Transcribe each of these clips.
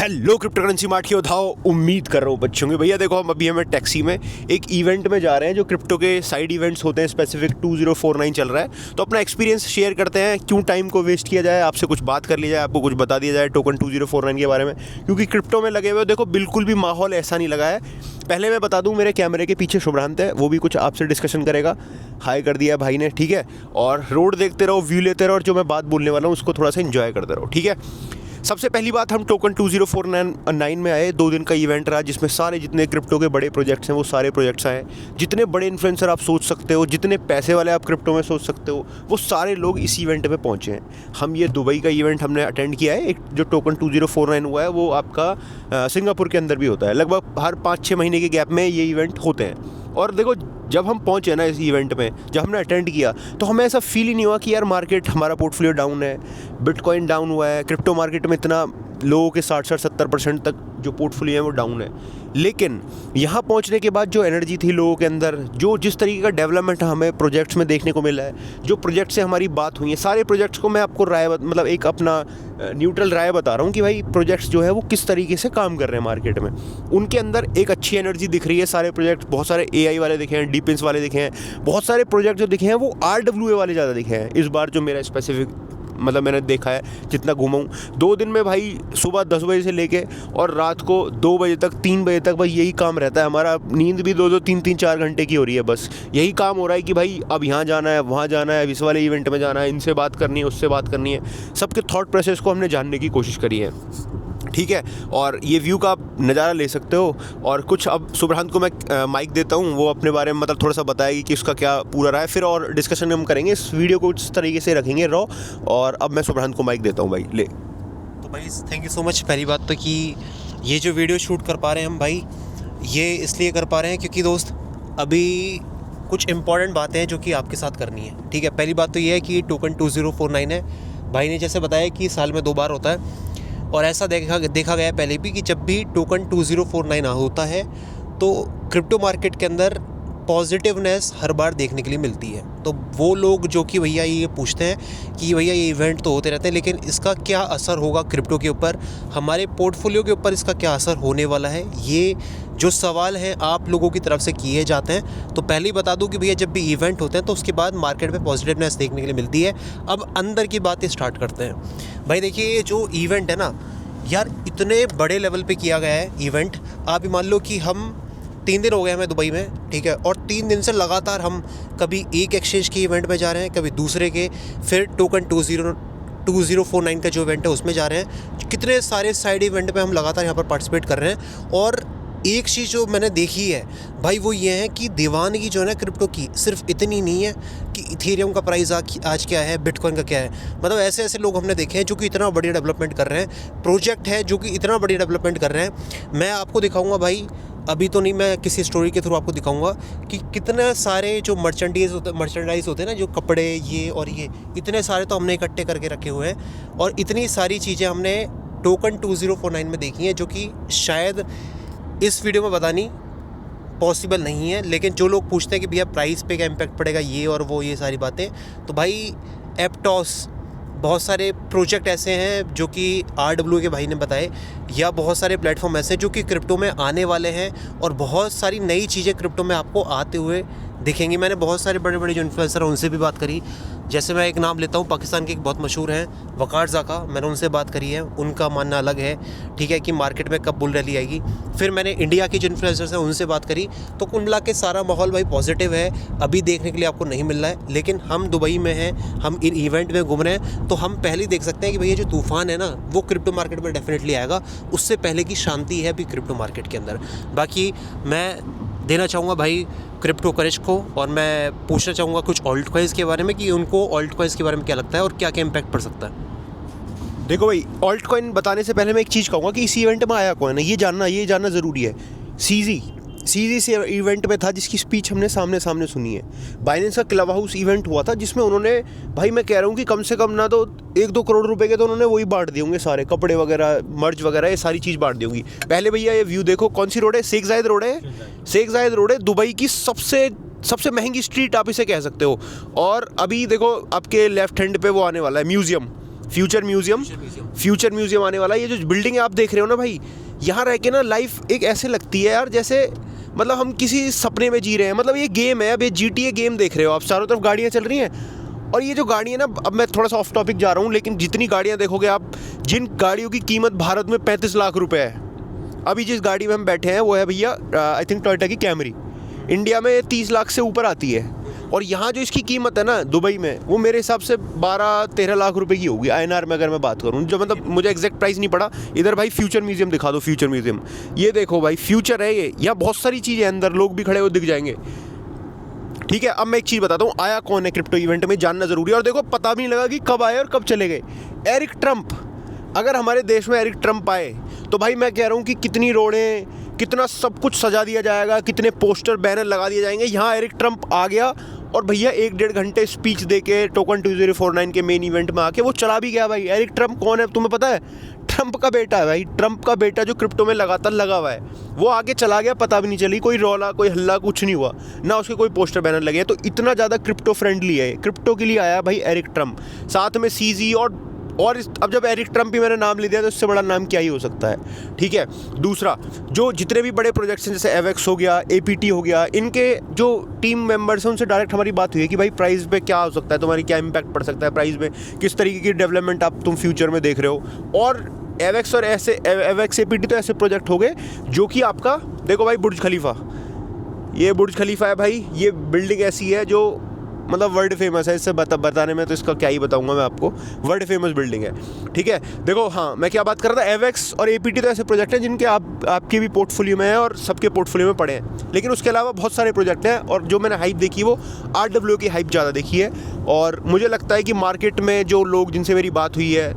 Hello crypto currency mart के उठाओ। उम्मीद कर रहा हूँ बच्चों के भैया देखो हम अभी हमें टैक्सी में एक इवेंट में जा रहे हैं जो क्रिप्टो के साइड इवेंट्स होते हैं। स्पेसिफिक 2049 चल रहा है तो अपना एक्सपीरियंस शेयर करते हैं। क्यों टाइम को वेस्ट किया जाए, आपसे कुछ बात कर ली जाए, आपको कुछ बता दिया जाए टोकन 2049 के बारे में, क्योंकि क्रिप्टो में लगे हुए देखो बिल्कुल भी माहौल ऐसा नहीं लगा है। पहले मैं बता दूं मेरे कैमरे के पीछे शुभ्रांत है, वो भी कुछ आपसे डिस्कशन करेगा। हाई कर दिया भाई ने, ठीक है। और रोड देखते रहो, व्यू लेते रहो और जो मैं बात बोलने वाला हूँ उसको थोड़ा सा एंजॉय करते रहो, ठीक है। सबसे पहली बात, हम टोकन 2049 में आए। 2 दिन का इवेंट रहा जिसमें सारे जितने क्रिप्टो के बड़े प्रोजेक्ट्स हैं वो सारे प्रोजेक्ट्स आए। जितने बड़े इन्फ्लुएंसर आप सोच सकते हो, जितने पैसे वाले आप क्रिप्टो में सोच सकते हो, वो सारे लोग इस इवेंट में पहुंचे हैं। हम ये दुबई का इवेंट हमने अटेंड किया है। एक जो टोकन 2049 हुआ है वो आपका सिंगापुर के अंदर भी होता है। लगभग हर 5-6 महीने के गैप में ये इवेंट होते हैं। और देखो जब हम पहुंचे ना इस इवेंट में, जब हमने अटेंड किया तो हमें ऐसा फील ही नहीं हुआ कि यार मार्केट, हमारा पोर्टफोलियो डाउन है, बिटकॉइन डाउन हुआ है। क्रिप्टो मार्केट में इतना लोगों के 60-70% तक जो पोर्टफोलियो है वो डाउन है। लेकिन यहाँ पहुँचने के बाद जो एनर्जी थी लोगों के अंदर, जो जिस तरीके का डेवलपमेंट हमें प्रोजेक्ट्स में देखने को मिला है, जो प्रोजेक्ट से हमारी बात हुई है, सारे प्रोजेक्ट्स को मैं आपको मतलब एक अपना न्यूट्रल राय बता रहा हूँ कि भाई प्रोजेक्ट्स जो है वो किस तरीके से काम कर रहे हैं मार्केट में। उनके अंदर एक अच्छी एनर्जी दिख रही है। सारे प्रोजेक्ट, बहुत सारे AI वाले दिखे हैं, डीपिंस वाले दिखे हैं, बहुत सारे प्रोजेक्ट जो दिखे हैं वो RWA वाले ज़्यादा दिखे हैं इस बार। जो मेरा स्पेसिफिक मतलब मैंने देखा है, जितना घूमा हूँ 2 दिन में भाई, सुबह 10 बजे से लेके और रात को 2 बजे तक, 3 बजे तक भाई यही काम रहता है हमारा। नींद भी 2-2, 3-3, 4 घंटे की हो रही है। बस यही काम हो रहा है कि भाई अब यहाँ जाना है, वहाँ जाना है, इस वाले इवेंट में जाना है, इनसे बात करनी है, उससे बात करनी है। सबके थॉट प्रोसेस को हमने जानने की कोशिश करी है, ठीक है। और ये व्यू का आप नज़ारा ले सकते हो। और कुछ अब सुब्रहान को मैं माइक देता हूँ, वो अपने बारे में मतलब थोड़ा सा बताएगी कि उसका क्या पूरा रहा है। फिर और डिस्कशन हम करेंगे, इस वीडियो को इस तरीके से रखेंगे रॉ। और अब मैं सुब्रहान को माइक देता हूँ भाई, ले। तो भाई थैंक यू सो मच। पहली बात तो कि ये जो वीडियो शूट कर पा रहे हैं हम भाई, ये इसलिए कर पा रहे हैं क्योंकि दोस्त अभी कुछ इंपॉर्टेंट बातें हैं जो कि आपके साथ करनी है, ठीक है। पहली बात तो ये है कि टोकन 2049 है। भाई ने जैसे बताया कि साल में 2 बार होता है और ऐसा देखा गया है पहले भी कि जब भी टोकन 2049 होता है तो क्रिप्टो मार्केट के अंदर पॉजिटिवनेस हर बार देखने के लिए मिलती है। तो वो लोग जो कि भैया ये पूछते हैं कि भैया ये इवेंट तो होते रहते हैं लेकिन इसका क्या असर होगा क्रिप्टो के ऊपर, हमारे पोर्टफोलियो के ऊपर इसका क्या असर होने वाला है, ये जो सवाल हैं आप लोगों की तरफ से किए जाते हैं। तो पहले ही बता दूं कि भैया जब भी इवेंट होते हैं तो उसके बाद मार्केट में पॉजिटिवनेस देखने के लिए मिलती है। अब अंदर की बातें स्टार्ट करते हैं। भाई देखिए ये जो इवेंट है ना यार, इतने बड़े लेवल पे किया गया है इवेंट। आप ही मान लो कि हम 3 दिन हो गए हमें दुबई में, ठीक है। और 3 दिन से लगातार हम कभी एक एक्सचेंज के इवेंट में जा रहे हैं, कभी दूसरे के, फिर टोकन 2049 का जो इवेंट है उसमें जा रहे हैं। कितने सारे साइड इवेंट में हम लगातार यहाँ पर पार्टिसिपेट कर रहे हैं। और एक चीज़ जो मैंने देखी है भाई वो ये है कि दीवानगी जो है ना क्रिप्टो की, सिर्फ इतनी नहीं है कि इथेरियम का प्राइस आज क्या है, बिटकॉइन का क्या है। मतलब ऐसे ऐसे लोग हमने देखे हैं जो कि इतना बढ़िया डेवलपमेंट कर रहे हैं, प्रोजेक्ट है जो कि इतना बढ़िया डेवलपमेंट कर रहे हैं। मैं आपको दिखाऊंगा भाई, अभी तो नहीं, मैं किसी स्टोरी के थ्रू आपको दिखाऊंगा कि कितने सारे जो मर्चेंडाइज होते हैं ना, जो कपड़े ये और ये, इतने सारे तो हमने इकट्ठे करके रखे हुए हैं। और इतनी सारी चीज़ें हमने टोकन 2049 में देखी हैं जो कि शायद इस वीडियो में बतानी पॉसिबल नहीं है। लेकिन जो लोग पूछते हैं कि भैया प्राइस पे क्या इम्पैक्ट पड़ेगा, ये और वो, ये सारी बातें, तो भाई एप्टॉस, बहुत सारे प्रोजेक्ट ऐसे हैं जो कि RWA के भाई ने बताए, या बहुत सारे प्लेटफॉर्म ऐसे जो कि क्रिप्टो में आने वाले हैं और बहुत सारी नई चीज़ें क्रिप्टो में आपको आते हुए दिखेंगी। मैंने बहुत सारे बड़े बड़े जो इन्फ्लुएंसर हैं उनसे भी बात करी। जैसे मैं एक नाम लेता हूँ, पाकिस्तान के एक बहुत मशहूर हैं वकार ज़ाका, मैंने उनसे बात करी है। उनका मानना अलग है, ठीक है, कि मार्केट में कब बुल रैली आएगी। फिर मैंने इंडिया के जो इन्फ्लुएंसर्स हैं उनसे बात करी, तो कुल मिला के सारा माहौल भाई पॉजिटिव है। अभी देखने के लिए आपको नहीं मिल रहा है, लेकिन हम दुबई में हैं, हम इन इवेंट में घूम रहे हैं, तो हम पहले ही देख सकते हैं कि भैया जो तूफ़ान है ना वो क्रिप्टो मार्केट में डेफिनेटली आएगा। उससे पहले की शांति है अभी क्रिप्टो मार्केट के अंदर। बाकी मैं देना चाहूँगा भाई क्रिप्टो करेज को, और मैं पूछना चाहूँगा कुछ ऑल्ट कॉइन्स के बारे में कि उनको ऑल्ट कॉइन्स के बारे में क्या लगता है और क्या क्या इम्पैक्ट पड़ सकता है। देखो भाई, ऑल्ट कॉइन बताने से पहले मैं एक चीज़ कहूँगा कि इस इवेंट में आया कौन है, ये जानना ज़रूरी है। सीजी से इवेंट में था जिसकी स्पीच हमने सामने सुनी है। बाइनेंस का क्लब हाउस इवेंट हुआ था जिसमें उन्होंने, भाई मैं कह रहा हूँ कि कम से कम ना तो 1-2 करोड़ रुपए के तो उन्होंने वही बांट दिए होंगे, सारे कपड़े वगैरह, मर्च वगैरह, ये सारी चीज़ बांट दी होंगी। पहले भैया ये व्यू देखो, कौन सी रोड है, शेख जायद रोड है, दुबई की सबसे महंगी स्ट्रीट आप इसे कह सकते हो। और अभी देखो आपके लेफ्ट हैंड पे वो आने वाला है म्यूज़ियम, फ्यूचर म्यूजियम आने वाला है। ये जो बिल्डिंग आप देख रहे हो ना भाई, यहाँ रह के ना लाइफ एक ऐसे लगती है यार जैसे मतलब हम किसी सपने में जी रहे हैं। मतलब ये गेम है, अब ये GTA गेम देख रहे हो आप, चारों तरफ गाड़ियाँ चल रही हैं। और ये जो गाड़ियाँ ना, अब मैं थोड़ा सा ऑफ टॉपिक जा रहा हूँ, लेकिन जितनी गाड़ियाँ देखोगे आप, जिन गाड़ियों की कीमत भारत में 35 लाख रुपए है, अभी जिस गाड़ी में हम बैठे हैं वो है भैया आई थिंक टोयोटा की कैमरी, इंडिया में 30 लाख से ऊपर आती है। और यहाँ जो इसकी कीमत है ना दुबई में, वो मेरे हिसाब से 12-13 लाख रुपए की होगी INR में, अगर मैं बात करूँ जो, मतलब मुझे एग्जैक्ट प्राइस नहीं पड़ा। इधर भाई फ्यूचर म्यूजियम दिखा दो, फ्यूचर म्यूजियम ये देखो भाई, फ्यूचर है ये, यहाँ बहुत सारी चीज़ें अंदर, लोग भी खड़े हुए दिख जाएंगे। ठीक है, अब मैं एक चीज़ बताता हूँ, आया कौन है क्रिप्टो इवेंट में, जानना ज़रूरी है। और देखो पता भी नहीं लगा कि कब आए और कब चले गए। एरिक ट्रंप, अगर हमारे देश में एरिक ट्रंप आए तो भाई मैं कह रहा हूँ कि कितनी रोडें, कितना सब कुछ सजा दिया जाएगा, कितने पोस्टर बैनर लगा दिए जाएंगे। यहाँ एरिक ट्रंप आ गया और भैया 1-1.5 घंटे स्पीच दे के टोकन 2049 के मेन इवेंट में आके वो चला भी गया। भाई एरिक ट्रंप कौन है तुम्हें पता है? ट्रंप का बेटा है भाई, ट्रंप का बेटा जो क्रिप्टो में लगातार लगा हुआ है, वो आगे चला गया, पता भी नहीं चली, कोई रौला, कोई हल्ला, कुछ नहीं हुआ ना, उसके कोई पोस्टर बैनर लगे। तो इतना ज़्यादा क्रिप्टो फ्रेंडली है, क्रिप्टो के लिए आया भाई एरिक ट्रंप, साथ में CZ और अब जब एरिक ट्रंप ही मैंने नाम ले दिया तो इससे बड़ा नाम क्या ही हो सकता है। ठीक है, दूसरा जो जितने भी बड़े प्रोजेक्ट्स हैं जैसे एवेक्स हो गया, APT हो गया, इनके जो टीम मेंबर्स हैं उनसे डायरेक्ट हमारी बात हुई है कि भाई प्राइस पे क्या हो सकता है, तुम्हारी क्या इम्पैक्ट पड़ सकता है प्राइस में, किस तरीके की डेवलपमेंट तुम फ्यूचर में देख रहे हो। और एवेक्स और एवेक्स APT तो ऐसे प्रोजेक्ट हो गए जो कि आपका देखो भाई, बुर्ज खलीफा, ये बुर्ज खलीफा है भाई, ये बिल्डिंग ऐसी है जो मतलब वर्ल्ड फेमस है। इससे बताने में तो इसका क्या ही बताऊंगा मैं आपको, वर्ल्ड फेमस बिल्डिंग है। ठीक है, देखो हाँ मैं क्या बात कर रहा था, एवेक्स और APT तो ऐसे प्रोजेक्ट हैं जिनके आपके भी पोर्टफोलियो में है और सबके पोर्टफोलियो में पड़े हैं। लेकिन उसके अलावा बहुत सारे प्रोजेक्ट हैं और जो मैंने हाइप देखी वो RWA की हाइप ज़्यादा देखी है। और मुझे लगता है कि मार्केट में जो लोग जिनसे मेरी बात हुई है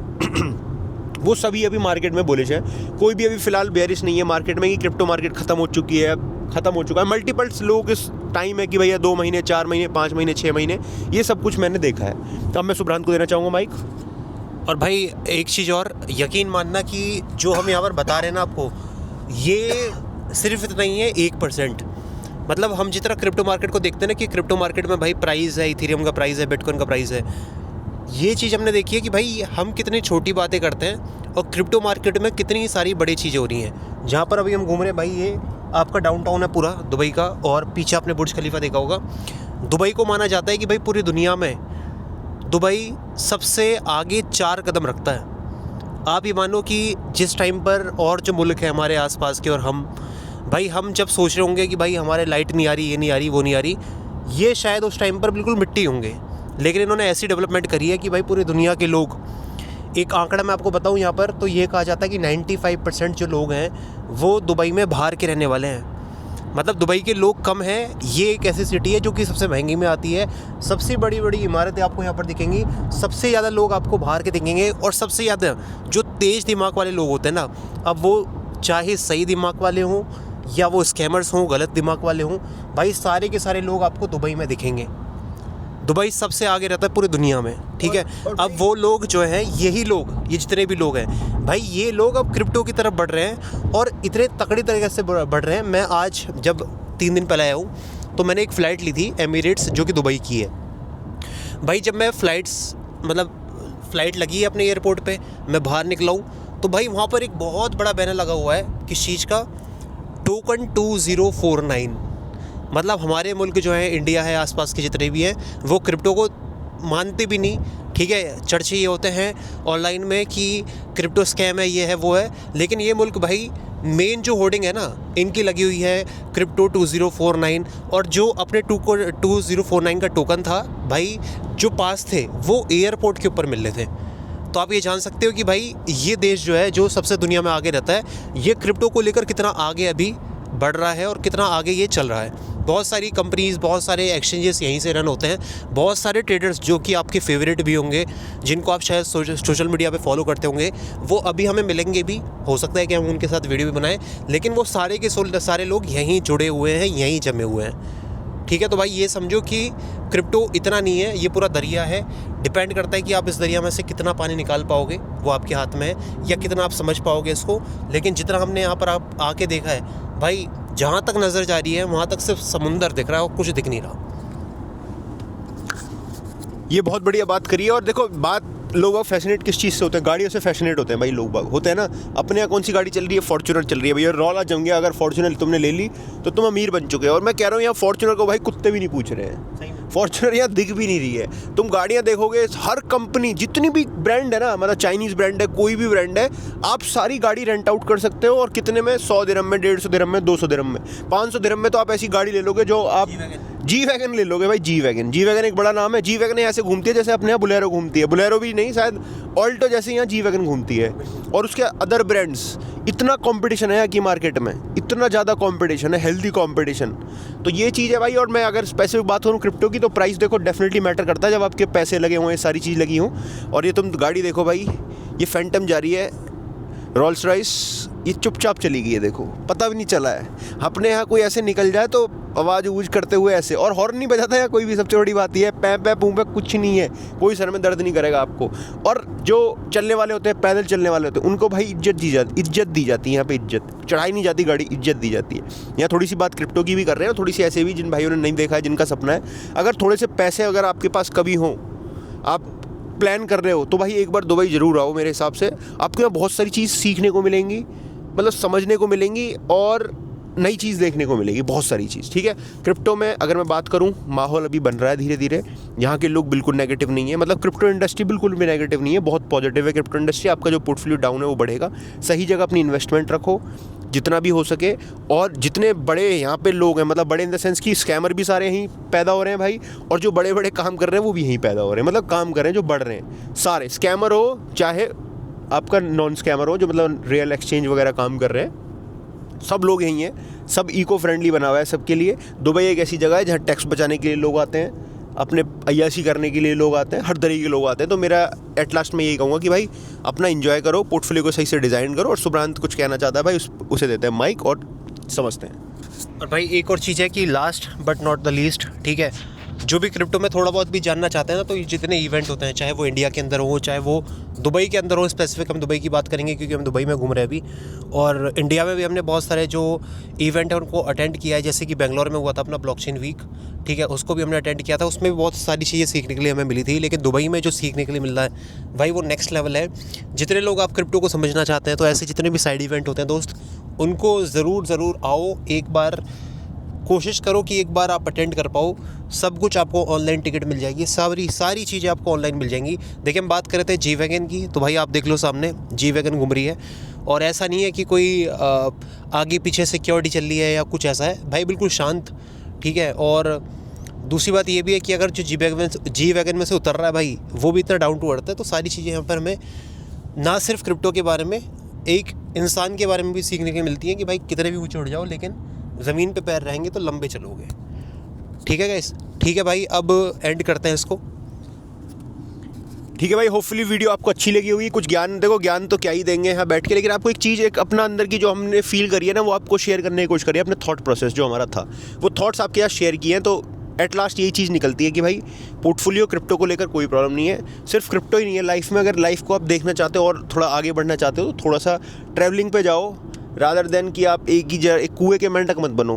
वो सभी अभी मार्केट में बुलिश है, कोई भी अभी फिलहाल बेयरिश नहीं है मार्केट में कि क्रिप्टो मार्केट ख़त्म हो चुका है। मल्टीपल्स लोग इस टाइम है कि भैया 2 महीने, 4 महीने, 5 महीने, 6 महीने, ये सब कुछ मैंने देखा है। अब मैं सुब्रांत को देना चाहूँगा माइक। और भाई एक चीज़ और, यकीन मानना कि जो हम यहाँ पर बता रहे हैं ना आपको, ये सिर्फ इतना ही है 1%। मतलब हम जितना क्रिप्टो मार्केट को देखते हैं ना कि क्रिप्टो मार्केट में भाई प्राइस है, इथेरियम का प्राइस है, बिटकॉइन का प्राइस है, ये चीज़ हमने देखी है कि भाई हम कितनी छोटी बातें करते हैं और क्रिप्टो मार्केट में कितनी सारी बड़ी चीज़ें हो रही हैं। जहाँ पर अभी हम घूम रहे हैं भाई, ये आपका डाउनटाउन है पूरा दुबई का, और पीछे आपने बुर्ज खलीफा देखा होगा। दुबई को माना जाता है कि भाई पूरी दुनिया में दुबई सबसे आगे 4 कदम रखता है। आप ये मानो कि जिस टाइम पर और जो मुल्क है हमारे आसपास के और हम जब सोच रहे होंगे कि भाई हमारे लाइट नहीं आ रही, ये नहीं आ रही, वो नहीं आ रही, ये शायद उस टाइम पर बिल्कुल मिट्टी होंगे। लेकिन इन्होंने ऐसी डेवलपमेंट करी है कि भाई पूरी दुनिया के लोग, एक आंकड़ा मैं आपको बताऊं यहाँ पर, तो ये कहा जाता है कि 95% जो लोग हैं वो दुबई में बाहर के रहने वाले हैं। मतलब दुबई के लोग कम हैं। ये एक ऐसी सिटी है जो कि सबसे महंगी में आती है, सबसे बड़ी बड़ी इमारतें आपको यहाँ पर दिखेंगी, सबसे ज़्यादा लोग आपको बाहर के दिखेंगे, और सबसे ज़्यादा जो तेज़ दिमाग वाले लोग होते हैं ना, अब वो चाहे सही दिमाग वाले हों या वो स्कैमर्स हों, गलत दिमाग वाले हों, भाई सारे के सारे लोग आपको दुबई में दिखेंगे। दुबई सबसे आगे रहता है पूरी दुनिया में। ठीक है, अब वो लोग जो हैं, यही लोग, ये जितने भी लोग हैं भाई, ये लोग अब क्रिप्टो की तरफ बढ़ रहे हैं और इतने तकड़ी तरीके से बढ़ रहे हैं। मैं आज जब 3 दिन पहले आया हूँ तो मैंने एक फ़्लाइट ली थी एमिरेट्स, जो कि दुबई की है। भाई जब मैं फ़्लाइट लगी है अपने एयरपोर्ट पे, मैं बाहर निकला हूँ तो भाई वहाँ पर एक बहुत बड़ा बैनर लगा हुआ है, किस चीज़ का, टोकन 2049। मतलब हमारे मुल्क जो है, इंडिया है, आसपास के जितने भी हैं, वो क्रिप्टो को मानते भी नहीं। ठीक है, चर्चे ये होते हैं ऑनलाइन में कि क्रिप्टो स्कैम है, ये है, वो है, लेकिन ये मुल्क भाई मेन जो होर्डिंग है ना, इनकी लगी हुई है क्रिप्टो 2049। और जो अपने 2049 का टोकन था भाई, जो पास थे वो एयरपोर्ट के ऊपर मिल रहे थे। तो आप ये जान सकते हो कि भाई ये देश जो है, जो सबसे दुनिया में आगे रहता है, ये क्रिप्टो को लेकर कितना आगे अभी बढ़ रहा है और कितना आगे ये चल रहा है। बहुत सारी कंपनीज़, बहुत सारे एक्सचेंजेस यहीं से रन होते हैं, बहुत सारे ट्रेडर्स जो कि आपके फेवरेट भी होंगे, जिनको आप शायद सोशल मीडिया पे फॉलो करते होंगे, वो अभी हमें मिलेंगे भी, हो सकता है कि हम उनके साथ वीडियो भी बनाएं, लेकिन वो सारे के सारे लोग यहीं जुड़े हुए हैं, यहीं जमे हुए हैं। ठीक है, तो भाई ये समझो कि क्रिप्टो इतना नहीं है, ये पूरा दरिया है। डिपेंड करता है कि आप इस दरिया में से कितना पानी निकाल पाओगे, वो आपके हाथ में है, या कितना आप समझ पाओगे इसको। लेकिन जितना हमने यहाँ पर आप आके देखा है भाई, जहाँ तक नज़र जा रही है वहाँ तक सिर्फ समुंदर दिख रहा है और कुछ दिख नहीं रहा। ये बहुत बढ़िया बात करी है। और देखो, बात लोग फैसिनेट किस चीज़ से होते हैं? गाड़ियों से फैसिनेट होते हैं भाई लोग बाग, होते हैं ना। अपने यहाँ कौन सी गाड़ी चल रही है? फॉर्च्यूनर चल रही है भैया, रौला जम गया। अगर फॉर्च्यूनर तुमने ले ली तो तुम अमीर बन चुके हो। और मैं कह रहा हूँ यहाँ फॉर्च्यूनर को भाई कुत्ते भी नहीं पूछ रहे हैं, फॉर्च्यूनर यहाँ दिख भी नहीं रही है। तुम गाड़ियाँ देखोगे, हर कंपनी जितनी भी ब्रांड है ना, मतलब चाइनीज़ ब्रांड है, कोई भी ब्रांड है, आप सारी गाड़ी रेंट आउट कर सकते हो। और कितने में? 100 दिरहम में, 150 दिरहम में, 200 दिरहम में, 500 दिरहम में तो आप ऐसी गाड़ी ले लोगे जो आप जी वैगन ले लोगे भाई। जी वैगन एक बड़ा नाम है। जी वैगन ऐसे घूमती है जैसे अपने यहाँ बुलेरो घूमती है। बुलेरो भी नहीं, शायद ऑल्टो जैसे यहाँ जी वैगन घूमती है। और उसके अदर ब्रांड्स, इतना कंपटीशन है यहाँ की मार्केट में, इतना ज़्यादा कंपटीशन है, हेल्दी कंपटीशन। तो ये चीज़ है भाई। और मैं अगर स्पेसिफिक बात करूँ क्रिप्टो की, तो प्राइस देखो डेफिनेटली मैटर करता है जब आपके पैसे लगे हुए हैं, सारी चीज़ लगी हों। और ये तुम गाड़ी देखो भाई, ये फैंटम जा रही है, रोल्स रॉयस, ये चुपचाप चली गई है, देखो पता भी नहीं चला है। अपने यहाँ कोई ऐसे निकल जाए तो आवाज़ ऊज करते हुए ऐसे, और हॉर्न नहीं बजाता है कोई भी, सबसे बड़ी बात ये है। पै पूँ पे कुछ नहीं है, कोई सर में दर्द नहीं करेगा आपको। और जो चलने वाले होते हैं, पैदल चलने वाले होते हैं, उनको भाई इज्जत दी जाती है यहाँ पे। इज्जत चढ़ाई नहीं जाती गाड़ी, इज्जत दी जाती है। यहाँ थोड़ी सी बात क्रिप्टो की भी कर रहे हैं, थोड़ी सी ऐसे भी जिन भाइयों ने नहीं देखा है, जिनका सपना है, अगर थोड़े से पैसे अगर आपके पास कभी हों, आप प्लान कर रहे हो, तो भाई एक बार दुबई ज़रूर आओ। मेरे हिसाब से आपको यहाँ बहुत सारी चीज़ सीखने को मिलेंगी, मतलब समझने को मिलेंगी, और नई चीज़ देखने को मिलेगी, बहुत सारी चीज़। ठीक है, क्रिप्टो में अगर मैं बात करूं, माहौल अभी बन रहा है धीरे धीरे। यहाँ के लोग बिल्कुल नेगेटिव नहीं है, मतलब क्रिप्टो इंडस्ट्री बिल्कुल भी नेगेटिव नहीं है, बहुत पॉजिटिव है क्रिप्टो इंडस्ट्री। आपका जो पोर्टफोलियो डाउन है वो बढ़ेगा। सही जगह अपनी इन्वेस्टमेंट रखो जितना भी हो सके। और जितने बड़े यहाँ पे लोग हैं, मतलब बड़े इन द सेंस कि स्कैमर भी सारे यहीं पैदा हो रहे हैं भाई, और जो बड़े बड़े काम कर रहे हैं वो भी यहीं पैदा हो रहे हैं, मतलब काम कर रहे हैं जो बढ़ रहे हैं सारे। स्कैमर हो चाहे आपका नॉन स्कैमर हो, जो मतलब रियल एक्सचेंज वगैरह काम कर रहे हैं, सब लोग यहीं हैं। सब इको फ्रेंडली बना हुआ है सबके लिए। दुबई एक ऐसी जगह है जहाँ टैक्स बचाने के लिए लोग आते हैं, अपने अय्याशी करने के लिए लोग आते हैं, हर तरीके के लोग आते हैं। तो मेरा एट लास्ट में यही कहूँगा कि भाई अपना एंजॉय करो, पोर्टफोलियो को सही से डिज़ाइन करो। और सुब्रांत कुछ कहना चाहता है भाई, उसे देते हैं माइक और समझते हैं। और भाई एक और चीज़ है कि last but not the least, ठीक है, जो भी क्रिप्टो में थोड़ा बहुत भी जानना चाहते हैं ना, तो ये जितने इवेंट होते हैं, चाहे वो इंडिया के अंदर हो, चाहे वो दुबई के अंदर हो, स्पेसिफिक हम दुबई की बात करेंगे क्योंकि हम दुबई में घूम रहे हैं अभी। और इंडिया में भी हमने बहुत सारे जो इवेंट है उनको अटेंड किया है, जैसे कि बेंगलोर में हुआ था अपना ब्लॉकचेन वीक, ठीक है, उसको भी हमने अटेंड किया था। उसमें भी बहुत सारी चीज़ें सीखने के लिए हमें मिली थी। लेकिन दुबई में जो सीखने के लिए मिल रहा है भाई, वो नेक्स्ट लेवल है। जितने लोग आप क्रिप्टो को समझना चाहते हैं, तो ऐसे जितने भी साइड इवेंट होते हैं दोस्त, उनको ज़रूर आओ, एक बार कोशिश करो कि एक बार आप अटेंड कर पाओ। सब कुछ आपको ऑनलाइन टिकट मिल जाएगी, सारी चीज़ें आपको ऑनलाइन मिल जाएंगी। देखिए, हम बात कर रहे थे जी वैगन की, तो भाई आप देख लो सामने जी वैगन घूम रही है। और ऐसा नहीं है कि कोई आगे पीछे सिक्योरिटी चल रही है या कुछ ऐसा है, भाई बिल्कुल शांत, ठीक है। और दूसरी बात ये भी है कि अगर जो जी वैगन में से उतर रहा है भाई, वो भी इतना डाउन टू अर्थ है। तो सारी चीज़ें यहाँ पर हमें ना सिर्फ क्रिप्टो के बारे में, एक इंसान के बारे में भी सीखने की मिलती है कि भाई कितने भी ऊँचे उड़ जाओ, लेकिन ज़मीन पे पैर रहेंगे तो लंबे चलोगे। ठीक है गाइस, ठीक है भाई, अब एंड करते हैं इसको। ठीक है भाई, होपफुली वीडियो आपको अच्छी लगी होगी। कुछ ज्ञान, देखो ज्ञान तो क्या ही देंगे यहाँ बैठ के, लेकिन आपको एक चीज़, एक अपना अंदर की जो हमने फील करी है ना, वो आपको शेयर करने की कोशिश करी है। अपने थॉट प्रोसेस जो हमारा था, वो थॉट्स आपके साथ शेयर किए हैं। तो एट लास्ट यही चीज़ निकलती है कि भाई पोर्टफोलियो क्रिप्टो को लेकर कोई प्रॉब्लम नहीं है। सिर्फ क्रिप्टो ही नहीं है लाइफ में, अगर लाइफ को आप देखना चाहते हो और थोड़ा आगे बढ़ना चाहते हो, तो थोड़ा सा ट्रैवलिंग पे जाओ, रादर देन कि आप एक कुएँ के मेंढक मत बनो।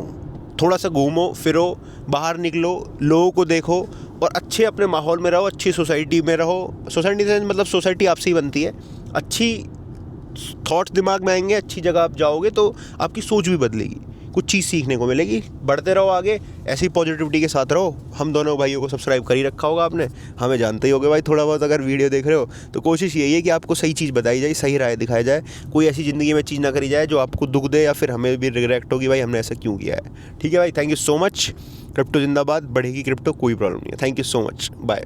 थोड़ा सा घूमो फिरो, बाहर निकलो, लोगों को देखो, और अच्छे अपने माहौल में रहो, अच्छी सोसाइटी में रहो। सोसाइटी से मतलब सोसाइटी आपसे ही बनती है। अच्छी थॉट्स दिमाग में आएंगे, अच्छी जगह आप जाओगे तो आपकी सोच भी बदलेगी, कुछ चीज़ सीखने को मिलेगी। बढ़ते रहो आगे, ऐसी पॉजिटिविटी के साथ रहो। हम दोनों भाइयों को सब्सक्राइब कर ही रखा होगा आपने, हमें जानते ही होगे भाई थोड़ा बहुत। अगर वीडियो देख रहे हो तो कोशिश यही है कि आपको सही चीज़ बताई जाए, सही राय दिखाई जाए, कोई ऐसी ज़िंदगी में चीज़ ना करी जाए जो आपको दुख दे या फिर हमें भी रिग्रेट हो कि भाई हमने ऐसा क्यों किया है। ठीक है भाई, thank you so much. Crypto जिंदाबाद, बढ़ेगी क्रिप्टो, कोई प्रॉब्लम नहीं है। Thank you so much, bye.